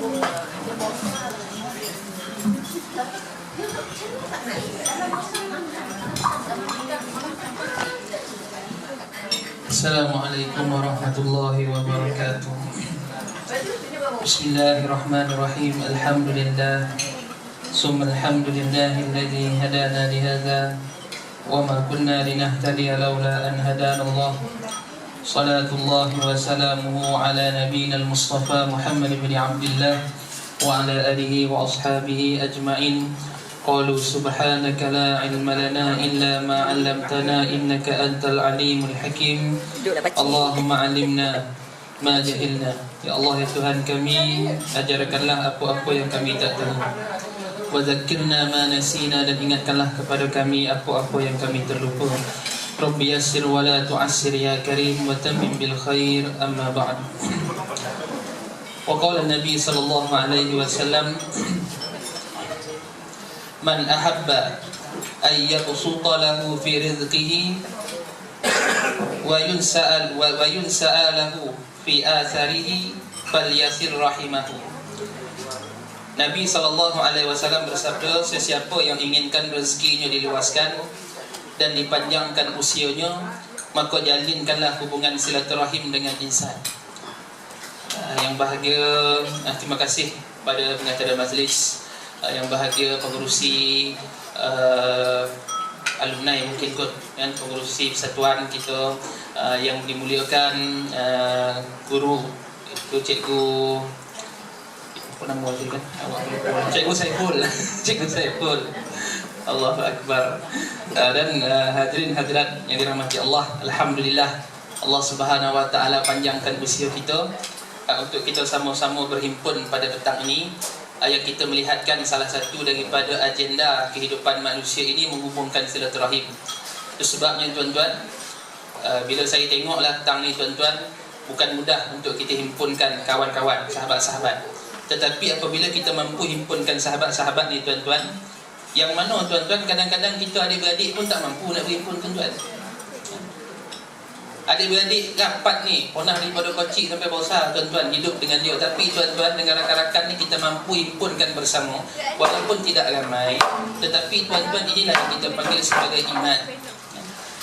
Assalamualaikum warahmatullahi wabarakatuh. Bismillahirrahmanirrahim. Alhamdulillah. Summa alhamdulillahilladzi hadana lihadza wa ma kunna linahtadiya laula an hadana Allah. Salatullahi wa salamuhu ala nabiyyina al-Mustafa Muhammad ibn Abdullah wa ala alihi wa ashabihi ajma'in. Qalu subhanaka la ilma lana illa ma 'allamtana innaka antal alimul hakim. Allahumma 'allimna ma jahilna. Ya Allah, ya Tuhan kami, ajarkanlah apa-apa yang kami tak tahu. Wa zakkirna ma nasina, dan ingatkanlah kepada kami apa-apa yang kami terlupa. Rabbi yassir wa la tu'assir ya karim wa tammim bil khair, amma ba'd. Wa qala an-nabi sallallahu alaihi wasallam, man ahabba an yabsuta lahu fi rizqihi wa yunsa'a lahu fi atharihi falyasir rahimahu. Nabi SAW bersabda, sesiapa yang inginkan rezekinya diluaskan dan dipanjangkan usianya, maka jalinkanlah hubungan silaturahim dengan insan. Yang bahagia, terima kasih pada pengacara majlis, yang bahagia pengerusi alumni mungkin kot, kan, pengerusi persatuan kita, yang dimuliakan guru itu cikgu apa nama dia kan, cikgu Saiful. Cikgu Saiful, Allahu Akbar. Dan hadirin hadirat yang dirahmati Allah, alhamdulillah Allah Subhanahu wa taala panjangkan usia kita untuk kita sama-sama berhimpun pada petang ini. Yang kita melihatkan salah satu daripada agenda kehidupan manusia ini menghubungkan silaturahim. Itu sebabnya tuan-tuan, bila saya tengoklah petang ni tuan-tuan, bukan mudah untuk kita himpunkan kawan-kawan, sahabat-sahabat. Tetapi apabila kita mampu himpunkan sahabat-sahabat ni tuan-tuan, yang mana tuan-tuan kadang-kadang kita adik-beradik pun tak mampu nak berhimpun tuan-tuan. Adik-beradik rapat ni, pernah daripada kecil sampai besar tuan-tuan hidup dengan dia. Tapi tuan-tuan dengan rakan-rakan ni kita mampu himpunkan bersama, walaupun tidak ramai. Tetapi tuan-tuan, inilah yang kita panggil sebagai iman.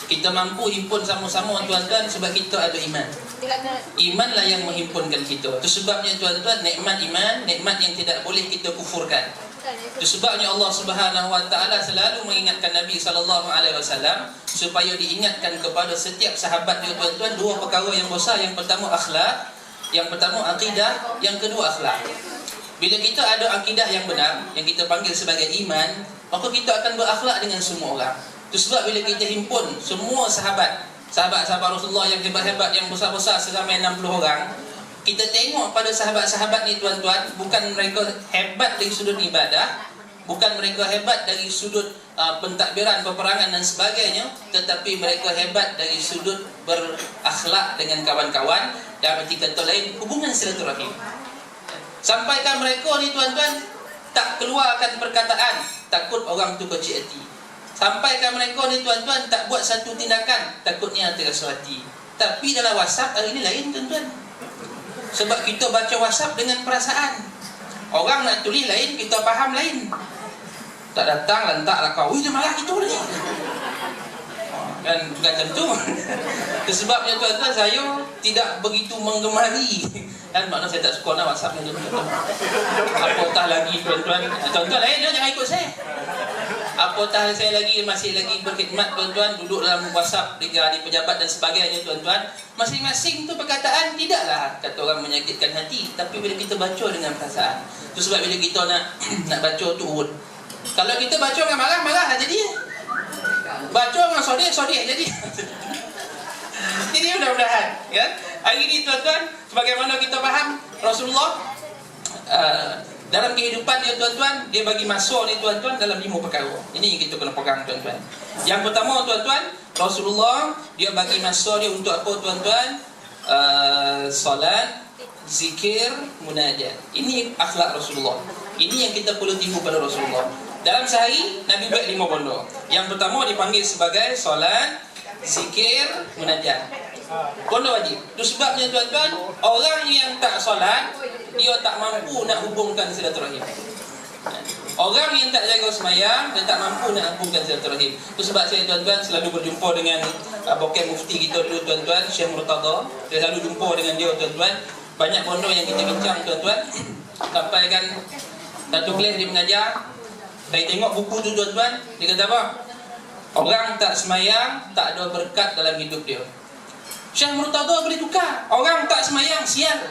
Kita mampu himpun sama-sama tuan-tuan sebab kita ada iman. Imanlah yang menghimpunkan kita. Itu sebabnya tuan-tuan, nikmat iman, nikmat yang tidak boleh kita kufurkan. Itu sebabnya Allah Subhanahu wa taala selalu mengingatkan Nabi sallallahu alaihi wasallam supaya diingatkan kepada setiap sahabat dia tuan-tuan dua perkara yang besar. Yang pertama akhlak, yang pertama akidah, yang kedua akhlak. Bila kita ada akidah yang benar, yang kita panggil sebagai iman, maka kita akan berakhlak dengan semua orang. Itu sebab bila kita himpun semua sahabat-sahabat Rasulullah yang hebat-hebat, yang besar-besar seramai 60 orang, kita tengok pada sahabat-sahabat ni tuan-tuan, bukan mereka hebat dari sudut ibadah, bukan mereka hebat dari sudut pentadbiran, peperangan dan sebagainya, tetapi mereka hebat dari sudut berakhlak dengan kawan-kawan. Dan arti kata lain, hubungan silaturahim. Sampaikan mereka ni tuan-tuan tak keluarkan perkataan takut orang tu kecil hati. Sampaikan mereka ni tuan-tuan tak buat satu tindakan takutnya terasa hati. Tapi dalam WhatsApp hari ni lain tuan-tuan. Sebab kita baca WhatsApp dengan perasaan. Orang nak tulis lain, kita faham lain. Tak datang, lantaklah kau, dia malah itu lagi. Kan bukan tentu. Sebabnya tuan-tuan, saya tidak begitu menggemari. Dan makna saya tak suka nak WhatsApp ni tuan-tuan. Apatah lagi tuan-tuan. Tuan-tuan lain dia jangan ikut saya. Apatah saya masih lagi berkhidmat tuan-tuan, duduk dalam WhatsApp di pejabat dan sebagainya tuan-tuan. Masing-masing tu perkataan tidaklah kata orang menyakitkan hati, tapi bila kita baca dengan perasaan. Itu sebab bila kita nak baca tu urut. Kalau kita baca dengan marah aja dia. Baca dengan sodih jadi. Jadi mudah-mudahan ya. Hari ini tuan-tuan, sebagaimana kita faham Rasulullah dalam kehidupan dia tuan-tuan, dia bagi masuk ni tuan-tuan dalam 5 perkara. Ini yang kita kena pegang tuan-tuan. Yang pertama tuan-tuan, Rasulullah dia bagi masuk dia untuk apa tuan-tuan? Salat, zikir, munajat. Ini akhlak Rasulullah. Ini yang kita perlu tiru pada Rasulullah. Dalam sehari Nabi buat 5 benda. Yang pertama dipanggil sebagai salat, zikir, munajat. Pondok wajib. Itu sebabnya tuan-tuan, orang yang tak solat, dia tak mampu nak hubungkan silaturahim. Orang yang tak jaga semayang, dia tak mampu nak hubungkan silaturahim. Itu sebab saya tuan-tuan selalu berjumpa dengan Bokeh Mufti kita dulu tuan-tuan, Syekh Murtada. Saya selalu jumpa dengan dia tuan-tuan. Banyak pondok yang kita bincang tuan-tuan. Sampai kan satu kelas dia mengajar, saya tengok buku tu tuan-tuan, dia kata apa? Orang tak semayang tak ada berkat dalam hidup dia. Syekh Murtada boleh tukar. Orang tak semayang sial.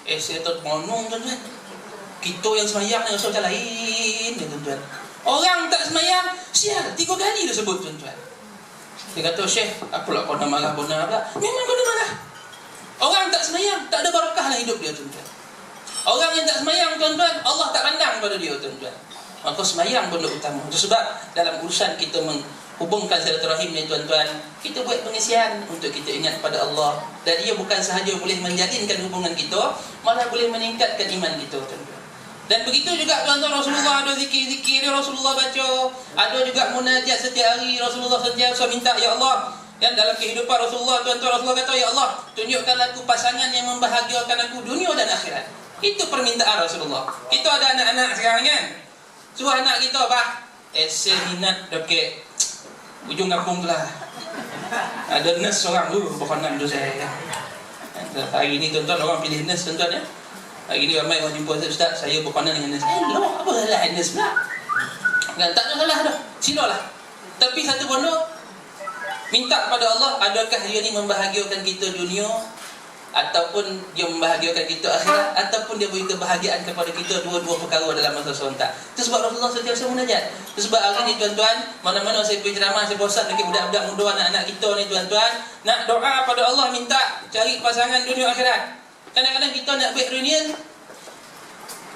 Saya terponong tuan-tuan. Kita yang semayang yang rasa macam lain ya tuan-tuan. Orang tak semayang sial. 3 kali dia sebut tuan-tuan. Dia kata, Syekh, apalah kau nak marah benar pula. Memang kau nak marah. Orang tak semayang tak ada barakah lah hidup dia tuan-tuan. Orang yang tak semayang tuan-tuan, Allah tak pandang pada dia tuan-tuan. Maka semayang benda utama. Itu sebab dalam urusan kita menghubungkan silaturahim ni tuan-tuan, kita buat pengisian untuk kita ingat pada Allah. Dan ia bukan sahaja boleh menjalinkan hubungan kita, malah boleh meningkatkan iman kita tuan-tuan. Dan begitu juga tuan-tuan, Rasulullah ada zikir-zikir dia Rasulullah baca, ada juga munajat setiap hari. Rasulullah sentiasa minta, ya Allah, dan dalam kehidupan Rasulullah tuan-tuan, Rasulullah kata, ya Allah, tunjukkan aku pasangan yang membahagiakan aku dunia dan akhirat. Itu permintaan Rasulullah. Kita ada anak-anak sekarang kan, suruh anak kita, Pak, saya minat dekat ujung kampung tu lah, ada nurse seorang tu, berkenan tu saya. Hari ni tuan-tuan orang pilih nurse tuan-tuan ya. Hari ni ramai orang jumpa saya, Ustaz, saya berkenan dengan nurse. Loh, apa salah nurse pula? Tak ada salah dah, silalah. Tapi satu pondok minta kepada Allah, adakah dia ni membahagiakan kita dunia, ataupun dia membahagiakan kita akhirat, ataupun dia beri kebahagiaan kepada kita, dua-dua perkara dalam masa serentak. Itu sebab Rasulullah sentiasa munajat. Itu sebab hari ni tuan-tuan, mana-mana saya pergi ceramah, saya bosan dekat budak-budak muda, anak-anak kita ni tuan-tuan, nak doa pada Allah, minta cari pasangan dunia akhirat. Kadang-kadang kita nak buat reunion,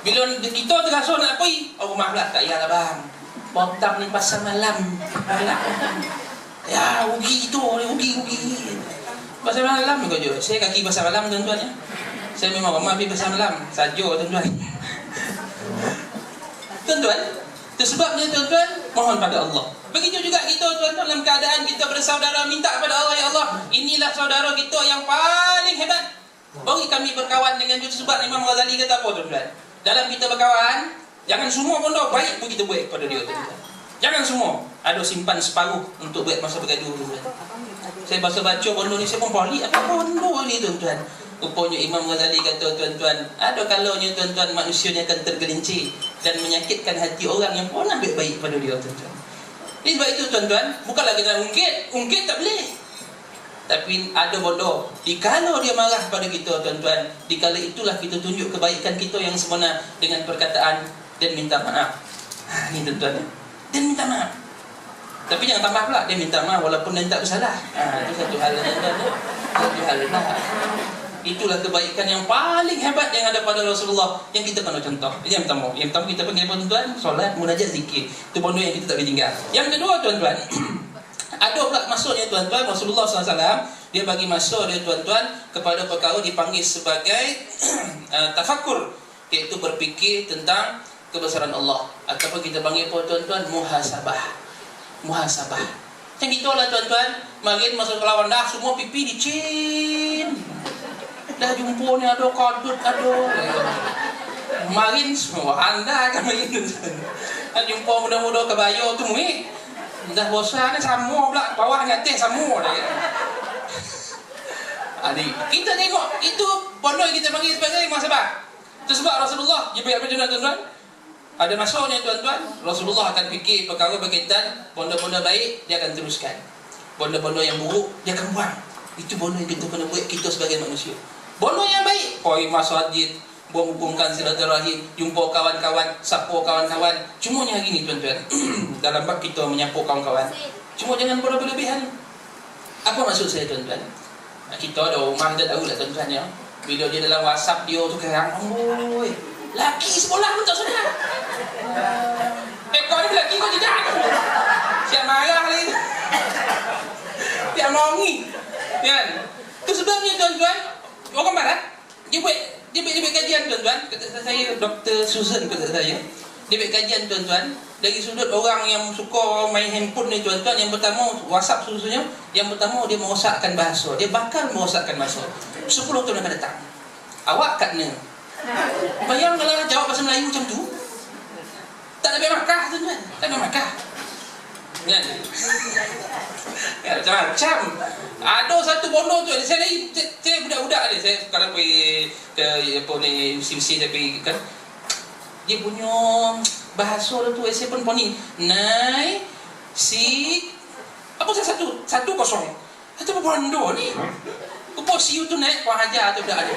bila kita terasa nak pergi, oh rumah pula, tak payahlah bang, potang ni pasal malam. Ya, rugi itu, rugi. Pasal malam juga je. Saya kaki pasal malam tuan-tuan ya. Saya memang ramai pergi pasal malam saja tuan-tuan. Tuan-tuan, itu sebabnya tuan-tuan, mohon pada Allah. Begitu juga kita tuan-tuan, dalam keadaan kita bersaudara, minta kepada Allah, ya Allah, inilah saudara kita yang paling hebat, bagi kami berkawan dengan dia. Sebab Imam Ghazali kata apa tuan-tuan? Dalam kita berkawan, jangan semua pondok baik pun kita buat kepada dia tuan-tuan. Jangan semua. Ada simpan separuh untuk buat masa bergaduh tuan-tuan. Saya baca pondok ni, saya pun balik apa pondok ni tuan-tuan. Rupanya Imam Ghazali kata tuan-tuan, ada kalanya tuan-tuan manusia ni akan tergelincir dan menyakitkan hati orang yang pernah baik-baik pada dia tuan-tuan. Jadi sebab itu tuan-tuan, bukanlah kita ungkit tak boleh. Tapi ada bodoh, dikala dia marah pada kita tuan-tuan, dikala itulah kita tunjuk kebaikan kita yang sebenar dengan perkataan dan minta maaf. Ni tuan-tuan, dan minta maaf. Tapi jangan tambah pula, dia minta maaf walaupun dia tak bersalah. Itu satu hal tuan-tuan. Satu hal lah. Itulah kebaikan yang paling hebat yang ada pada Rasulullah, yang kita kena contoh. Yang pertama kita panggil apa tuan-tuan? Solat, munajat, zikir. Itu benda yang kita tak boleh tinggal. Yang kedua tuan-tuan, ada pula maksudnya tuan-tuan, Rasulullah SAW dia bagi maksud dia tuan-tuan kepada perkara dipanggil sebagai tafakur, iaitu berfikir tentang kebesaran Allah, ataupun kita panggil apa tuan-tuan? Muhasabah. Macam itulah tuan-tuan, makin masa kelawan dah semua pipi dicin, dah jumpa ni ada kadut ada. Makin semua anda kan makin tuan-tuan. Jumpa muda-muda kebaya tu muih. Dah bosan ni sama pula, bawahnya atas sama dah. Adik, kita tengok itu pondok yang kita panggil sebagai muhasabah. Itu sebab Rasulullah dia banyak berjumpa tuan-tuan. Ada masuknya tuan-tuan, Rasulullah akan fikir perkara berkaitan benda-benda baik, dia akan teruskan. Benda-benda yang buruk, dia akan buang. Itu benda yang kita kena buat kita sebagai manusia. Benda yang baik, pergi masuk masjid, menghubungkan silaturahim, jumpa kawan-kawan, sapa kawan-kawan. Cumanya hari ni tuan-tuan, dalam bab kita menyapa kawan-kawan, cuma jangan berlebihan. Apa maksud saya tuan-tuan? Kita ada rumah, kita tahu lah tuan-tuan ya. Bila dia dalam WhatsApp dia tu kerang, oi, laki sekolah pun tak sedar. Kau ni laki kau tidak. Siap marah lagi. Siap mongi. Kan? Itu sebabnya tuan-tuan, orang barat dia buat kajian tuan-tuan. Kata saya Dr. Susan kata saya. Dia buat kajian tuan-tuan. Dari sudut orang yang suka main handphone ni tuan-tuan, yang pertama WhatsApp khususnya, yang pertama dia merosakkan bahasa. Dia bakal merosakkan bahasa. 10 tahun akan datang. Awak katnya. Bayangkanlah jawab bahasa Melayu macam tu. Tak ada Makkah tuan-tuan. Tak ada Makkah. Kan? Ya, macam-macam. Ada satu bodoh tu. Saya budak-budak ni. Saya sekarang pergi ke apa ni, UC-UC saya pergi kan. Dia punya bahasa tu saya pun poning. Nai si apa saya satu kosong. Itu bodoh ni. Kau siu tu naik kau hajar tu dah ada.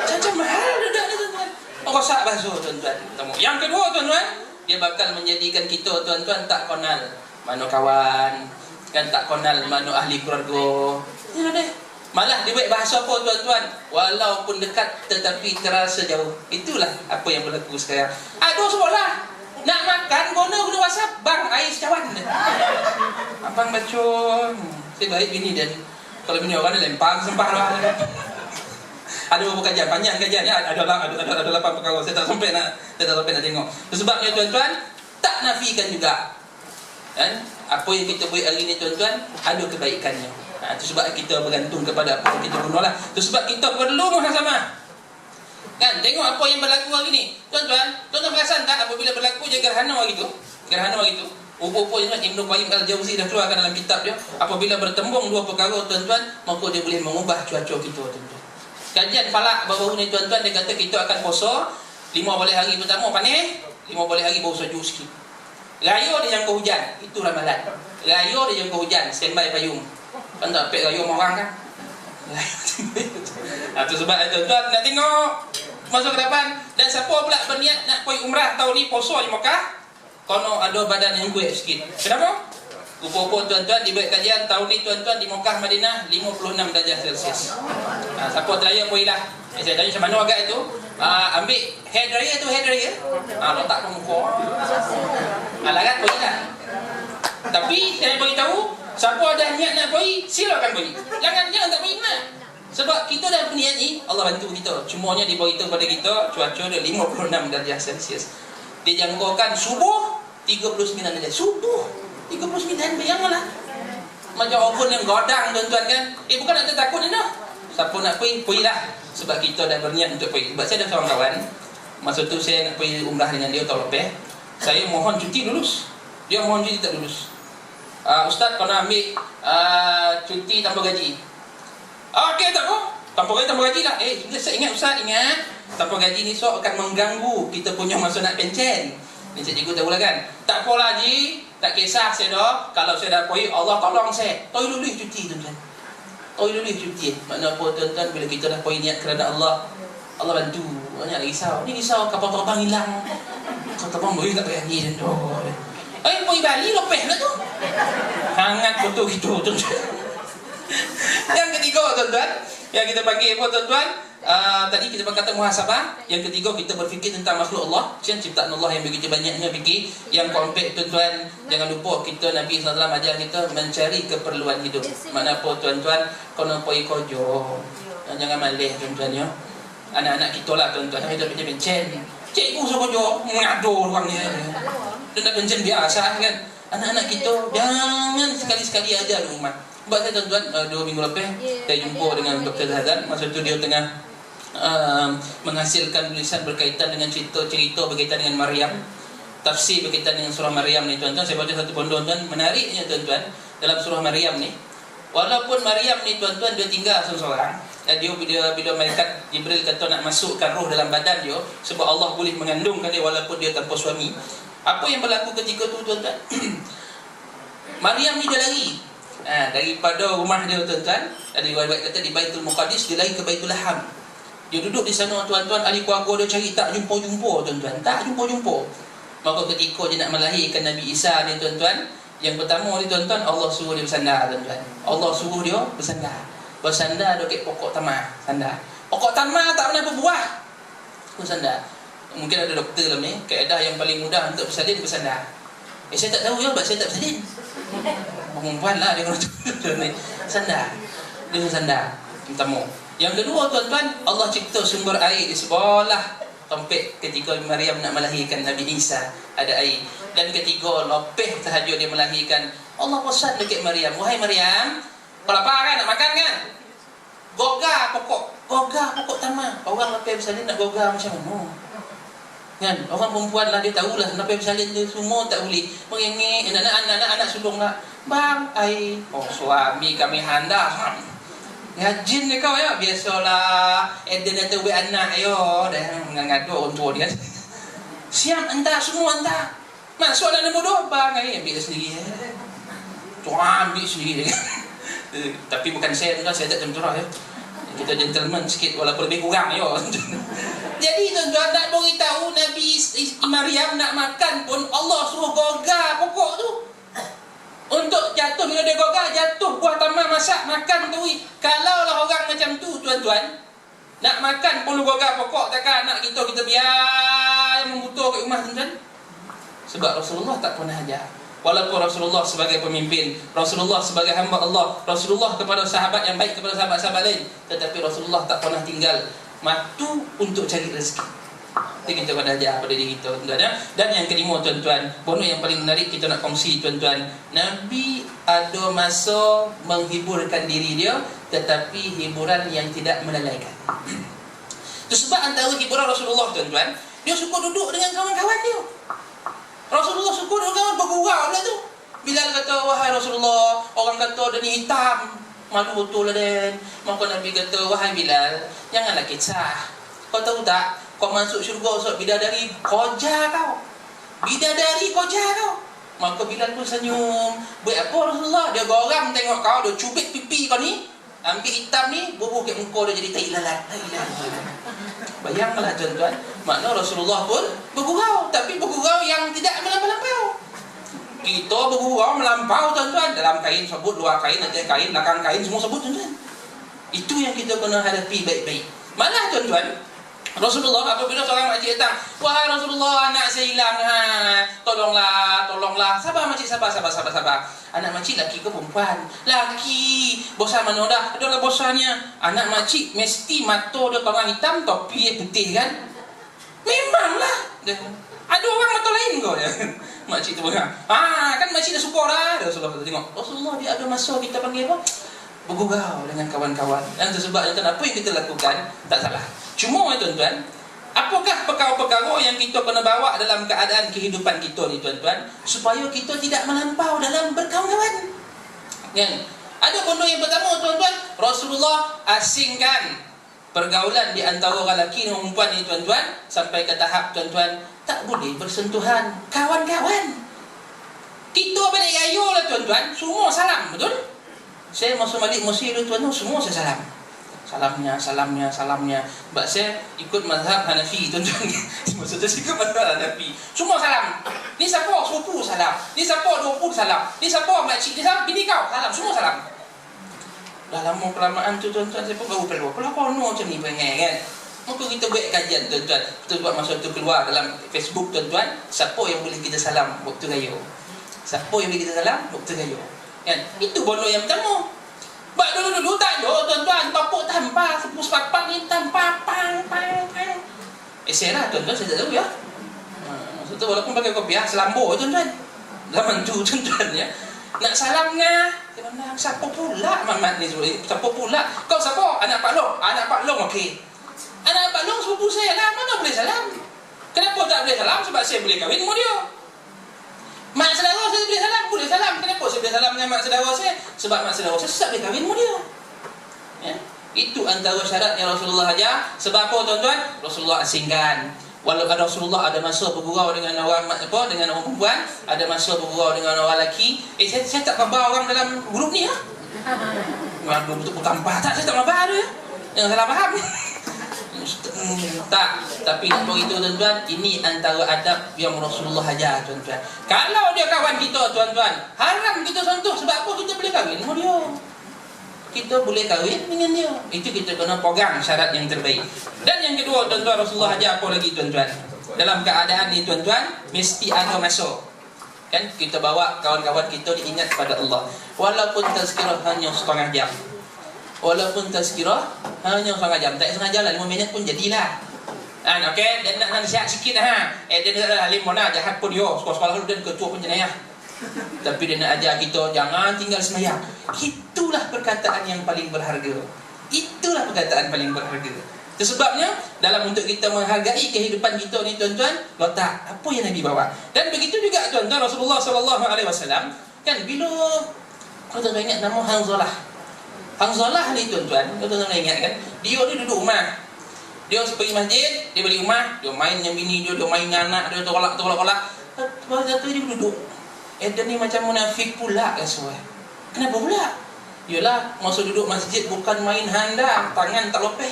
Macam mahal dah ada tuan-tuan. Rosak bahasa tuan-tuan. Yang kedua tuan-tuan, dia bakal menjadikan kita tuan-tuan tak kenal mana kawan, kan tak kenal mana ahli keluarga. Ya deh. Malah dia baik bahasa apa tuan-tuan? Walaupun dekat tetapi terasa jauh. Itulah apa yang berlaku sekarang. Ada sekolah nak makan guna WhatsApp, bang air secawan. Abang baca. Saya baik bini dan kalau bini orang dia lempar sempah lah. Ada beberapa kajian, panjang kajian ya, ada 8 perkara. Saya tak sampai nak tengok. Sebabnya tuan-tuan tak nafikan juga. Kan? Apa yang kita buat hari ni tuan-tuan ada kebaikannya. Itu sebab kita bergantung kepada apa yang kita gunalah. Itu sebab kita perlu muhasabah. Kan? Tengok apa yang berlaku hari ni. Tuan-tuan perasan tak apabila berlaku je gerhana hari tu? Rupa-rupanya Ibnu Qayyim Al-Jauzi dah keluarkan dalam kitab dia, apabila bertembung dua perkara tuan-tuan, maka dia boleh mengubah cuaca kita tuan-tuan. Kajian falak baru ni tuan-tuan, dia kata kita akan puasa 5 balik hari pertama panas, 5 balik hari baru sejuk sikit. Raya dia jangka hujan, itu ramalan. Raya dia jangka hujan, standby payung. Kan tak pek raya orang kan? Itu sebab tuan-tuan nak tengok masuk ke depan. Dan siapa pula berniat nak pergi umrah tahun ni puasa di Mekah, kono ada badan yang kuat sikit. Kenapa? Rupa-rupa tuan-tuan diberi kajian tahun ni tuan-tuan di Mekah Madinah 56 darjah Celsius. Siapa teraya pergilah. Saya tanya macam mana agak itu? Ambil hair dryer. Letak ke muka. Larat pergilah. Tapi saya beritahu, siapa ada niat nak pergi, silakan pergi. Jangan tak pergi nak. Sebab kita dah berniat ni, Allah bantu kita. Cumanya diberitahu pada kita cuaca dia 56 darjah Celsius. Dijangkakan subuh 39 darjah. Subuh 39, bayangkanlah. Macam oven yang godang tuan-tuan kan. Bukan nak takut ni dah. Siapa nak pergi, pergilah. Sebab kita dah berniat untuk pergi. Sebab saya ada seorang kawan, masa tu saya nak pergi umrah dengan dia tahun lepas. Saya mohon cuti lulus. Dia mohon cuti tak lulus. Ustaz kau nak ambil cuti tanpa gaji. Okey tak apa. Tanpa gaji lah. Saya ingat Ustaz, ingat. Tanpa gaji ni akan mengganggu kita punya masa nak pencen. Ni cikgu tahu lah kan. Tak apalah Haji, tak kisah saya dah. Kalau saya dah pergi, Allah tolong saya. Tahu lulus cuti tuan-tuan. Tahu lulus cuti. Makna apa tuan-tuan, bila kita dah pergi niat kerana Allah, Allah bantu. Banyak risau. Ni risau kapal terbang hilang. Kapal terbang boleh tak payah ni tuan-tuan. Pergi Bali lepas lah tu. Hangat betul gitu tuan-tuan. Yang ketiga tuan-tuan, yang kita panggil apa tuan-tuan? Tadi kita berkata muhasabah. Yang ketiga kita berfikir tentang makhluk Allah, ciptaan Allah yang begitu banyaknya fikir. Yang komplek tuan-tuan, jangan lupa kita Nabi SAW ajar kita mencari keperluan hidup. Mana apa tuan-tuan, kena pergi kerja. Jangan malih tuan-tuan ya. Anak-anak kita lah tuan-tuan, hidup dia bencen. Cikgu suruh kerja, mengadur orang ni. Dia nak bencen biasa kan. Anak-anak kita jangan sekali-sekali ajar di rumah. Sebab saya tuan-tuan 2 minggu lepas saya jumpa dengan Dr. Zahzan. Masa tu dia tengah menghasilkan tulisan berkaitan dengan cerita-cerita berkaitan dengan Maryam, tafsir berkaitan dengan surah Maryam ni tuan-tuan. Saya baca satu pondok tuan, menariknya tuan-tuan, dalam surah Maryam ni, walaupun Maryam ni tuan-tuan dia tinggal seorang-seorang, dia bila malaikat Jibril kata nak masukkan roh dalam badan dia, sebab Allah boleh mengandungkan dia walaupun dia tanpa suami. Apa yang berlaku ketika tu tuan-tuan? Maryam ni dia lari daripada rumah dia tuan-tuan. Ada riwayat kata di Baitul Muqaddis, dia lari ke Baitul Laham. Dia duduk di sana tuan-tuan, ahli keluarga dia cari tak jumpa-jumpa tuan-tuan. Tak jumpa-jumpa. Maka ketika dia nak melahirkan Nabi Isa ni tuan-tuan, yang pertama ni tuan-tuan, Allah suruh dia bersandar tuan-tuan. Allah suruh dia bersandar. Bersandar dekat pokok tamar, sandar. Pokok tamar tak pernah berbuah. Bersandar. Mungkin ada doktor dalam ni, kaedah yang paling mudah untuk bersalin bersandar. Saya tak tahu ya, sebab saya tak bersalin. Perempuan lah dia kena ni. Sandar. Dia bersandar. Pertama. Yang kedua tuan-tuan, Allah cipta sumber air di sebelah tompek ketika Maryam nak melahirkan Nabi Isa, ada air. Dan ketiga, lopeh tahajud dia melahirkan, Allah pesan dekat Maryam, wahai Maryam, kau lapar kan, nak makan kan? Goga pokok tamar. Orang lapar bersalin nak goga macam mana? Kan? Orang perempuan lah, dia tahulah lapar bersalin dia semua tak boleh. Mengengek, anak sulung nak, bang, air. Oh, suami kami handak. Ngajin ni kau ya, biasalah Eden atau buat anak yo dah ngadu orang tua dia. Siap hantar semua hantar. Masuk dalam bodoh bang ai ambil sendiri. Tuan ambil sendiri. Tapi bukan saya tak tenterah ya. Kita gentleman sikit walaupun lebih kurang yo. Jadi tuan-tuan nak beritahu Nabi Maryam nak makan pun Allah suruh goga pokok tu. Untuk jatuh, bila dia goga, jatuh buah tamar masak, makan tu. Kalaulah orang macam tu, tuan-tuan, nak makan perlu goga pokok, takkan anak kita biar yang membutuh kat rumah, tuan-tuan. Sebab Rasulullah tak pernah ajar. Walaupun Rasulullah sebagai pemimpin, Rasulullah sebagai hamba Allah, Rasulullah kepada sahabat yang baik kepada sahabat-sahabat lain, tetapi Rasulullah tak pernah tinggal matu untuk cari rezeki. Itu kita kena ajar pada diri kita, tuan-tuan ya. Dan yang kelima, tuan-tuan, bonus yang paling menarik kita nak kongsi, tuan-tuan. Nabi ada masa menghiburkan diri dia, tetapi hiburan yang tidak melalaikan. Itu sebab antara hiburan Rasulullah, tuan-tuan, dia suka duduk dengan kawan-kawan dia. Rasulullah suka duduk dengan kawan, bergurau pula tu. Bilal kata, wahai Rasulullah, orang kata dia ni hitam, malu betul lah Dan. Maka Nabi kata, wahai Bilal, janganlah kisah. Kau tahu tak, kau masuk syurga sebab bidadari koja kau. Bidadari koja kau. Maka Bilal pun senyum. Buat apa Rasulullah? Dia goram tengok kau, dia cubit pipi kau ni, ambil hitam ni, bubuh kat muka dia jadi tai lalat. Bayangkanlah tuan-tuan, makna Rasulullah pun bergurau, tapi bergurau yang tidak melampau-lampau. Kita bergurau melampau, tuan-tuan. Dalam kain sebut, luar kain, atas kain, belakang kain, semua sebut, tuan-tuan. Itu yang kita kena hadapi baik-baik. Malah tuan-tuan, Rasulullah apabila seorang makcik datang, wahai Rasulullah, anak saya hilang, tolonglah. Sabar makcik, sabar. Anak makcik laki ke perempuan? Laki. Bosan mana dah? Adalah bosannya. Anak makcik mesti mata dia orang hitam, topi dia putih kan? Memanglah. Ada orang mata lain kau dia. Makcik tu pegang. Kan makcik dah suka dah. Rasulullah tengok. Rasulullah dia ada masa kita panggil apa? Bergurau dengan kawan-kawan. Dan sebabnya apa yang kita lakukan tak salah. Cuma tuan-tuan, apakah perkara-perkara yang kita kena bawa dalam keadaan kehidupan kita ni, tuan-tuan, supaya kita tidak melampau dalam berkawan-kawan. Kan? Ada benda yang pertama, tuan-tuan, Rasulullah asingkan pergaulan di antara orang lelaki dan perempuan ni, tuan-tuan, sampai ke tahap, tuan-tuan, tak boleh bersentuhan kawan-kawan. Kita balik raya lah, tuan-tuan, semua salam, betul? Saya masa balik Mesir, tuan-tuan, semua saya salam. Salamnya. Sebab saya ikut mazhab Hanafi, tuan-tuan. Maksudnya saya ikut mazhab Hanafi. Semua salam. Ni siapa? Sepupu salam. Ni siapa? 20 salam. Ni siapa? Makcik. Ni siapa? Bini kau salam. Semua salam. Dah lama kelamaan tu, tuan-tuan, saya pun baru keluar. Kalau kono macam ni pengen kan. Maka kita buat kajian, tuan-tuan. Kita buat masa tu keluar dalam Facebook, tuan-tuan. Siapa yang boleh kita salam waktu raya? Siapa yang boleh kita salam waktu raya? Kan? Itu bono yang pertama. Buat dulu tak ada, tuan-tuan, topuk tanpa sepapan ni tanpa pang. Saya lah, tuan-tuan, saya tak tahu ya. Maksudnya walaupun pakai kopiah selambur, tuan-tuan. Zaman tu, tuan-tuan ya. Nak salamnya, siapa pula Mamat ni? Siapa pula? Kau siapa? Anak Pak Long. Anak Pak Long, okey. Anak Pak Long sepupu saya lah, mana boleh salam? Kenapa tak boleh salam? Sebab saya boleh kahwin dengan dia. Mak saudara saya boleh salam. Kenapa saya boleh salam dengan mak saudara saya? Sebab mak saudara saya tak boleh kahwin dengan dia. Ya? Itu antara syarat yang Rasulullah ajar. Sebab apa, tuan-tuan? Rasulullah asingkan. Walaupun Rasulullah ada masa bergurau dengan orang perempuan, ada masa bergurau dengan orang lelaki. Saya tak khabar orang dalam grup ni ya. Waduh, betul tampah tak, saya tak khabar dia. Jangan salah faham. Tak, tapi nak beritahu, tuan-tuan, ini antara adab yang Rasulullah ajar, tuan-tuan. Kalau dia kawan kita, tuan-tuan, haram kita sentuh. Sebab apa? Kita boleh kahwin dengan dia. Kita boleh kahwin dengan dia. Itu kita kena pegang syarat yang terbaik. Dan yang kedua, tuan-tuan, Rasulullah ajar apa lagi, tuan-tuan? Dalam keadaan ni, tuan-tuan, mesti ada masuk. Kan kita bawa kawan-kawan kita diingat pada Allah. Walaupun tazkirah hanya setengah jam. Walaupun tazkirah hanya setengah jam, tak setengah jam lah, 5 minit pun jadilah. Okey, dan nak nasihat sikit dia nak alim mana jahat pun dia. Sekolah-sekolah dulu dan ketua pun jenayah. Tapi dia nak ajar kita jangan tinggal sembahyang. Itulah perkataan yang paling berharga. Itulah perkataan paling berharga. Itu sebabnya dalam untuk kita menghargai kehidupan kita ni tuan-tuan, letak apa yang Nabi bawa. Dan begitu juga tuan-tuan, Rasulullah SAW kan bila kau tak ingat nama Hanzalah. Hanzalah ni tuan-tuan, kau tak ingat kan? Dia ni duduk rumah. Dia pergi masjid, dia balik rumah, dia main dengan bini dia main dengan anak dia, tolak. Lepas tu dia duduk. Dia ni macam munafik pula rasa. Kenapa pula? Yalah, masa duduk masjid bukan main handam, tangan tak lopeh.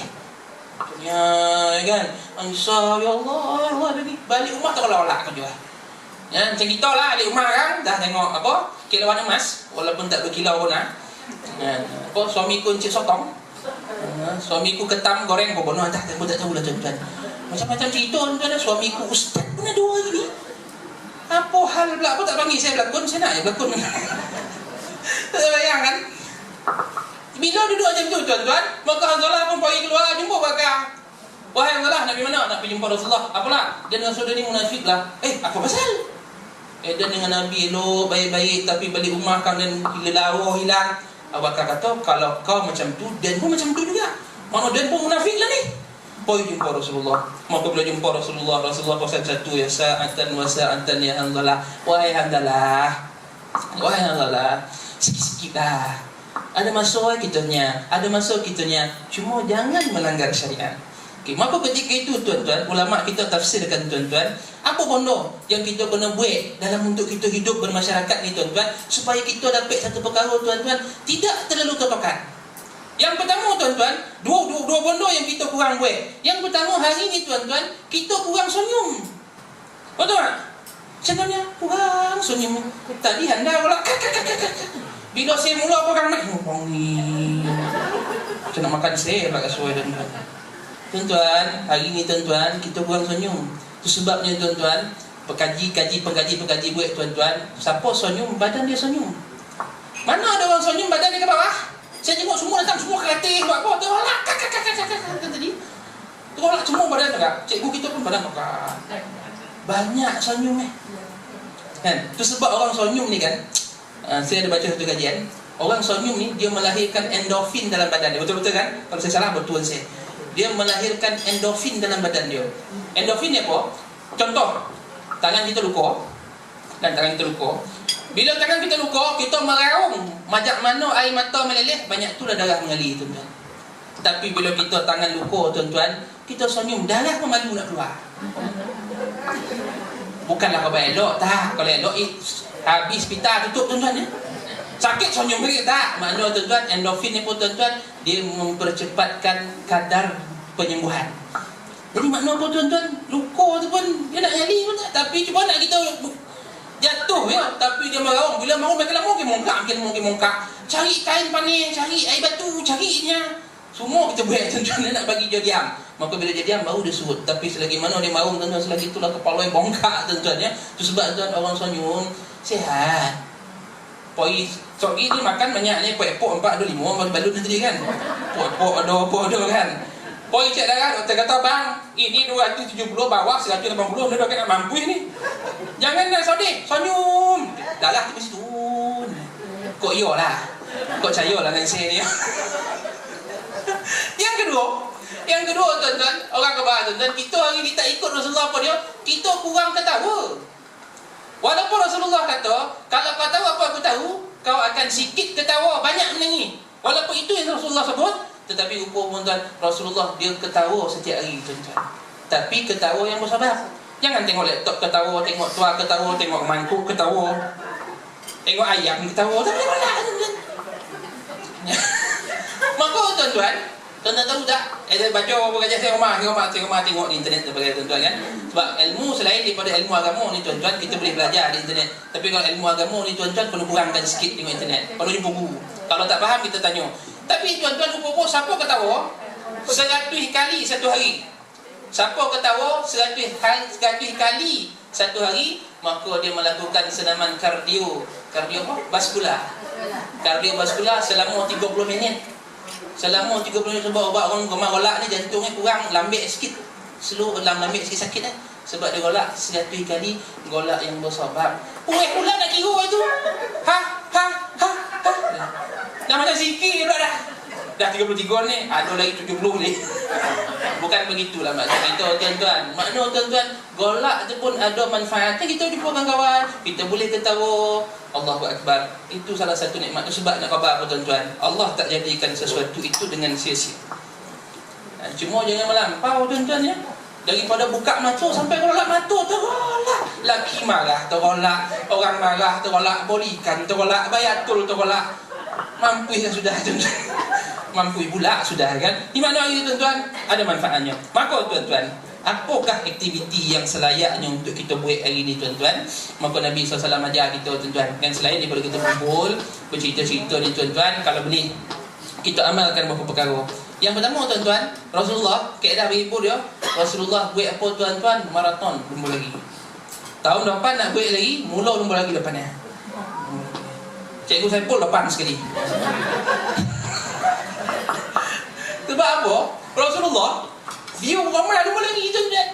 Ya kan? Ansar ya Allah, balik rumah tak olak kau juga. Ya, macam kita lah balik rumah kan, dah tengok apa? Kilauan emas, walaupun tak berkilau pun apa suamiku encik sotong. Suamiku ketam goreng bobono entah aku tak tahulah tuan-tuan. Macam-macam cerita tuan-tuan. Suamiku ustaz pun ada hari ni. Apa hal pula? Apa tak panggil saya berlakon? Saya nak je berlakon. Tak bayang kan? Bila duduk macam tu tuan-tuan, maka Hanzalah pun pergi keluar jumpa bakar. Wahai Hanzalah, nak pergi mana? Nak pergi jumpa Rasulullah. Apalah? Dia dengan saudara ni munafik lah. Apa pasal? Dia dengan Nabi elok, baik-baik, tapi balik rumah kan dan lawa hilang. Abu Bakar kata, kalau kau macam tu, Dan pun macam tu juga. Mana Dan pun munafik lah ni. Pergi jumpa Rasulullah. Maka bila jumpa Rasulullah pasal satu, ya sa'atan wa sa'atan ya Hanzalah. Wahai Hanzalah, sikit-sikit lah. Ada masa kitanya. Cuma jangan melanggar syariat. Maka ketika itu tuan-tuan, ulama kita tafsirkan tuan-tuan, apa benda yang kita kena buat dalam untuk kita hidup bermasyarakat ni tuan-tuan, supaya kita dapat satu perkara tuan-tuan, tidak terlalu tertekan. Yang pertama tuan-tuan, dua benda yang kita kurang buat. Yang pertama hari ni tuan-tuan, kita kurang senyum. Betul tak? Contohnya kurang senyum. Tadi anda pula bila saya mula orang nak ni macam nak makan saya pula sesuai tuan-tuan. Tuan-tuan, hari ni tuan-tuan, kita kurang senyum. Itu sebabnya tuan-tuan, pengkaji buat tuan-tuan, siapa senyum, badan dia senyum. Mana ada orang senyum, badan dia ke bawah? Saya tengok semua datang, semua keratik, buat apa? Terolak, tadi. Terolak semua badan tak? Cikgu kita pun badan tak. Banyak senyum kan? Itu sebab orang senyum ni kan, saya ada baca satu kajian, orang senyum ni, dia melahirkan endorfin dalam badan dia. Betul-betul kan? Kalau saya salah, betul saya. Dia melahirkan endorfin dalam badan dia. Endorfin ni apa? Contoh, tangan kita luka. Bila tangan kita luka, kita meraung. Majak mana air mata meleleh, banyak tu lah darah mengalir tuan-tuan. Tapi bila kita tangan luka tuan-tuan, kita senyum, darah pun malu nak keluar. Bukanlah kau elok tak. Kalau elok habis pita tutup tuan-tuan ya. Sakit senyum lagi tak? Maknanya tuan-tuan, endorfin ni pun tuan-tuan, dia mempercepatkan kadar penyembuhan. Jadi makna apa tuan-tuan? Luka tu pun dia nak nyali pun tak. Tapi cuba nak kita jatuh ya. Tapi dia meraung. Bila meraung makin lama makin mongkak. Cari kain panis, cari air batu, carinya. Semua kita buat tuan-tuan, dia nak bagi dia diam. Maka bila dia diam baru dia surut. Tapi selagi mana dia meraung tuan-tuan, selagi itulah kepala yang bongkak tuan-tuan ya. Itu sebab tuan orang senyum sihat. Sogi ni makan banyak ni, epok 4 ada 5 balun tadi kan. Epok ada kan. Poi cek darah, doktor kata bang, ini 270 bawah 180, dah nak mampu ni. Jangan nak sedih, senyum. Darah tu mesti turun. Kok iyalah. Kok cayalah dengan saya ni. Yang kedua tuan-tuan, orang kebal tuan-tuan, kita hari ni tak ikut Rasulullah apa dia? Kita kurang ketawa. Walaupun Rasulullah kata, kalau kau tahu apa aku tahu, kau akan sikit ketawa, banyak menangis. Walaupun itu yang Rasulullah sebut, tetapi rupa tuan Rasulullah dia ketawa setiap hari tuan-tuan. Tapi ketawa yang bersabar. Jangan tengok laptop ketawa, tengok tuan ketawa, tengok mangkuk ketawa, tengok ayam ketawa, tak boleh tuan-tuan. Maka tuan-tuan tahu tak? Saya baca apa kajian saya rumah tengok di internet daripada tuan-tuan kan. Sebab ilmu selain daripada ilmu agama ni tuan-tuan, kita boleh belajar di internet. Tapi kalau ilmu agama ni tuan-tuan perlu kurangkan sikit tengok internet. Perlu jumpa guru. Kalau tak faham kita tanya. Tapi tuan-tuan rupa siapa ketawa 100 kali satu hari. Siapa ketawa 100 kali satu hari, maka dia melakukan senaman kardio apa? Kardiovaskular selama 30 minit. Selama 30 minit sebab orang gemar golak ni jantungnya kurang lambik sikit. Slow ulang ambil sikit sakit sebab dia golak 100 kali, golak yang bersabar. Pula nak kira itu. Ha. Dah macam sikit pula dah. Dah 33 ni, ada lagi 70 ni. Bukan begitulah maksud kita tuan-tuan. Makna tuan-tuan, golak tu pun ada manfaatnya. Kita jumpa kawan-kawan, kita boleh ketawa. Allahu Akbar. Itu salah satu nikmat tu. Sebab nak khabar apa tuan-tuan, Allah tak jadikan sesuatu itu dengan sia-sia. Cuma jangan melampau tuan-tuan ya. Daripada buka mata sampai golak mata tergolak. Laki marah tergolak, orang marah tergolak, bolikan tergolak, bayatul tergolak. Mampu dah sudah tuan-tuan. Mampu pula sudah kan. Di mana itu tuan-tuan? Ada manfaatnya. Maka tuan-tuan, apakah aktiviti yang selayaknya untuk kita buat hari ini tuan-tuan? Maka Nabi SAW ajar kita tuan-tuan. Kan selain daripada kita kumpul bercerita-cerita ni tuan-tuan, kalau boleh kita amalkan beberapa perkara. Yang pertama tuan-tuan, Rasulullah kaedah berhibur dia, Rasulullah buat apa tuan-tuan? Maraton lumba lagi. Tahun depan nak buat lagi, mula lumba lagi depan ni. Cikgu Saiful depan sekali. Sebab apa? Rasulullah dia ramai lumba lagi tuan-tuan.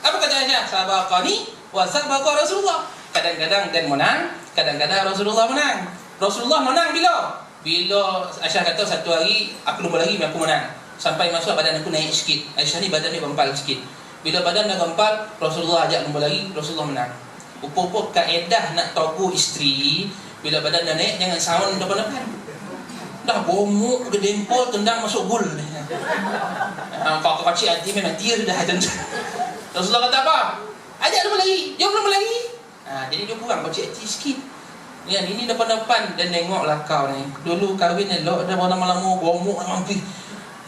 Apa kata Aisyah? Sabaqani wa sabaqa Rasulullah. Kadang-kadang dan menang, kadang-kadang Rasulullah menang. Rasulullah menang bila? Bila Aisyah kata satu hari aku lumba lagi aku menang. Sampai masuk badan aku naik sikit. Aisyah ni badan dia gempal sikit. Bila badan dah gempal, Rasulullah ajak lumba lagi, Rasulullah menang. Rupa-rupa kaedah nak togu isteri, bila badan dah naik jangan sound depan-depan. Dah bomok ke dempol tendang masuk gul. Kau kecil hati memang dia dah tentu. Rasulullah kata apa? Ajak lumba lagi, jom lumba lagi. Jadi dia kurang kecil hati sikit. Yang ini depan-depan dan tengoklah kau ni. Dulu kahwin elok dah lama-lama gomok mampir.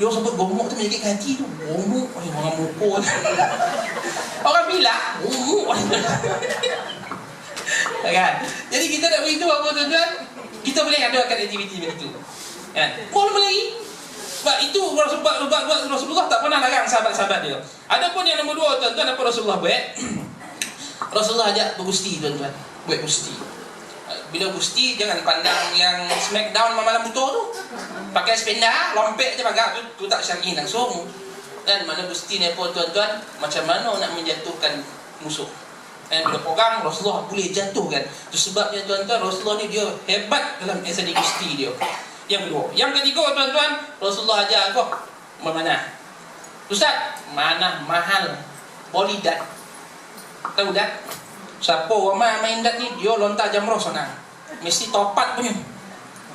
Dia sebut gomok tu menyakitkan hati tu. Gomok orang mukul. Orang bilang gomok. Kan? Jadi kita nak beritahu apa tuan-tuan? Kita boleh adakan aktiviti begitu. Kan? Boleh lagi. Sebab itu Rasulullah tak pernah larang sahabat-sahabat dia. Adapun yang nombor 2 tuan-tuan, apa Rasulullah buat? Rasulullah ajak bergusti tuan-tuan. Buat gusti. Bila gusti jangan pandang yang smackdown malam butuh tu. Pakai sepeda, lompek je pagar tu tak syar'i langsung. Dan mana gusti ni apa tuan-tuan? Macam mana nak menjatuhkan musuh. Dan bila pegang Rasulullah boleh jatuhkan. Itu sebabnya tuan-tuan, Rasulullah ni dia hebat dalam SND gusti dia. Yang kedua. Yang ketiga tuan-tuan, Rasulullah ajar apa? Memanah. Ustaz, mana mahal bolidat. Tahu tak? Siapa ramai main dat ni, dia lontar jamrah senang. Mesti topat punya.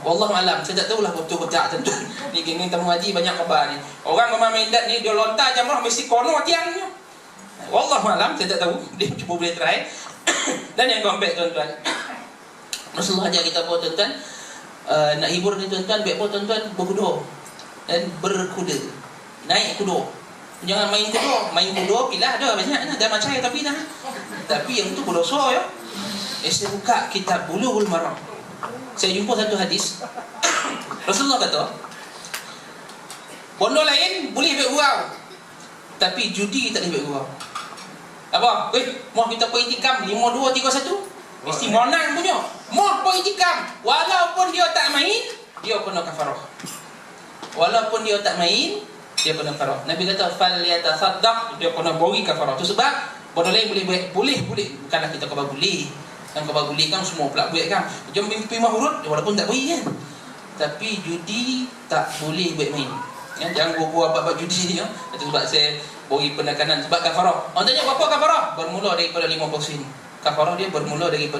Wallah malam, saya tak tahulah betul-betul tuan-tuan. Ni geng-geng tamu haji banyak khabar ni. Orang ramai main dat ni, dia lontar jamrah mesti kono tiangnya. Wallah malam, saya tak tahu. Dia cuba boleh try. Dan yang keempat tuan-tuan, Rasulullah ajar kita apa tuan-tuan? Nak hibur ni tuan-tuan, baik apa tuan-tuan? Berkuda dan berkuda. Naik kuda. Jangan main kuda. Main kuda pilah ada banyak dah macam tapi dah. Tapi yang tu berdosa ya. Saya buka kitab Bulughul Maram. Saya jumpa satu hadis. Rasulullah kata, bondo lain boleh buat gurau, tapi judi tak boleh buat gurau. Apa? Mau kita pergi tikam 5, 2, 3, 1. Mesti menang punya. Mau pergi tikam, walaupun dia tak main, dia kena kafarah. Walaupun dia tak main, dia kena kafarah. Nabi kata fal yatasaddaq, dia kena bagi kafarah. Tu sebab bondo lain boleh buat, boleh. Bukanlah kita khabar boleh. Kan khabar boleh kan semua pula buat kan. Jom mimpi mahurut walaupun tak boleh kan. Tapi judi tak boleh buat main. Ya, jangan gua apa-apa judi ni ya. Itu sebab saya bagi penekanan sebab kafarah. Orang tanya berapa kafarah? Bermula daripada 50%. Kafarah dia bermula daripada